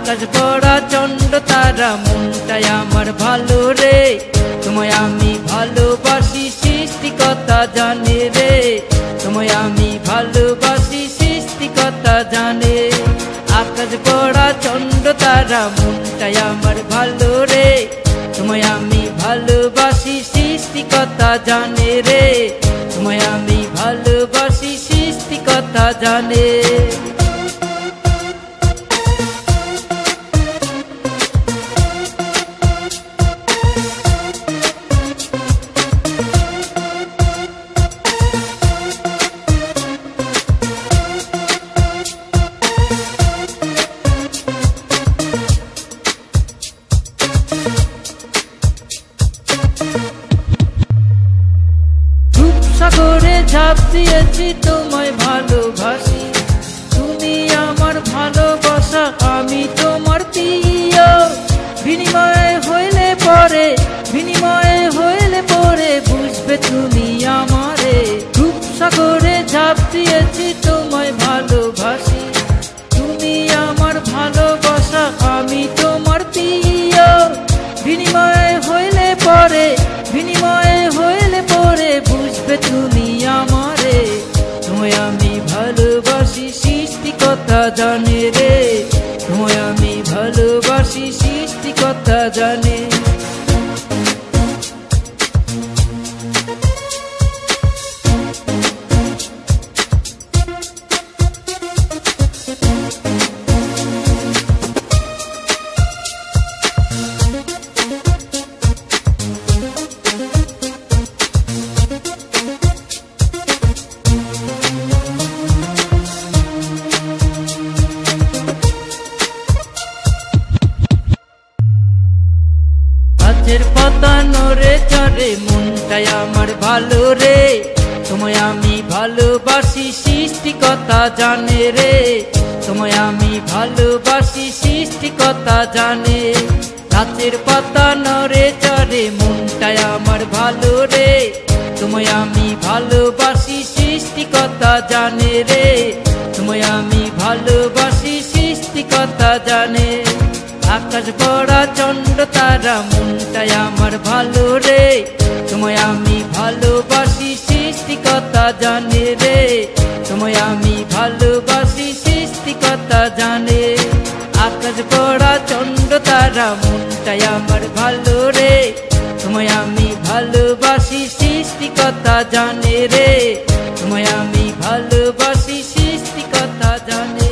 আকাশ পড়া চন্দ্র তারা মনটাই আমার ভালো রে, তোমায় আমি ভালোবাসি সৃষ্টিকর্তা জানে রে, তোমায় আমি ভালোবাসি সৃষ্টিকর্তা জানে। আকাশ পড়া চন্দ্র তারা মনটাই আমার ভালো রে, তোমায় আমি ভালোবাসি সৃষ্টিকর্তা জানে রে, তোমায় আমি ভালোবাসি সৃষ্টিকর্তা জানে। সাগরে ঝাঁপ দিয়েছি তোমায় ভালোবাসি, তুমি আমার ভালোবাসা আমি তোমার প্রিয়। বিনিময়ে হইলে পরে বুঝবে তুমি আমারে। রূপ সাগরে ঝাঁপ দিয়েছি তোমায় ভালোবাসি, তুমি আমার ভালোবাসা আমি তোমার প্রিয়। বিনিময়ে হইলে পরে বুঝবে তুমি আমারে, তোমায় আমি ভালোবাসি সৃষ্টিকর্তা জানে রে, তোমায় আমি ভালোবাসি সৃষ্টিকর্তা জানে। গাছের পাতা নড়ে চড়ে মনটাই আমার ভালো রে, তোমায় আমি ভালোবাসি সৃষ্টিকর্তা জানে রে, তোমায় আমি ভালোবাসি সৃষ্টিকর্তা জানে। গাছের পাতা নড়ে চড়ে মনটাই আমার ভালো রে, তোমায় আমি ভালোবাসি সৃষ্টিকর্তা জানে রে, তোমায় আমি ভালোবাসি সৃষ্টিকর্তা জানে। আকাশ পড়া চন্দ্র তারা মনটাই আমার ভালো রে, তোমায় আমি ভালোবাসি সৃষ্টিকর্তা জানে রে, তোমায় আমি ভালোবাসি সৃষ্টিকর্তা জানে। আকাশ পড়া চন্দ্র তারা মনটাই আমার ভালো রে, তোমায় আমি ভালোবাসি সৃষ্টিকর্তা জানে রে, তোমায় আমি ভালোবাসি সৃষ্টিকর্তা জানে।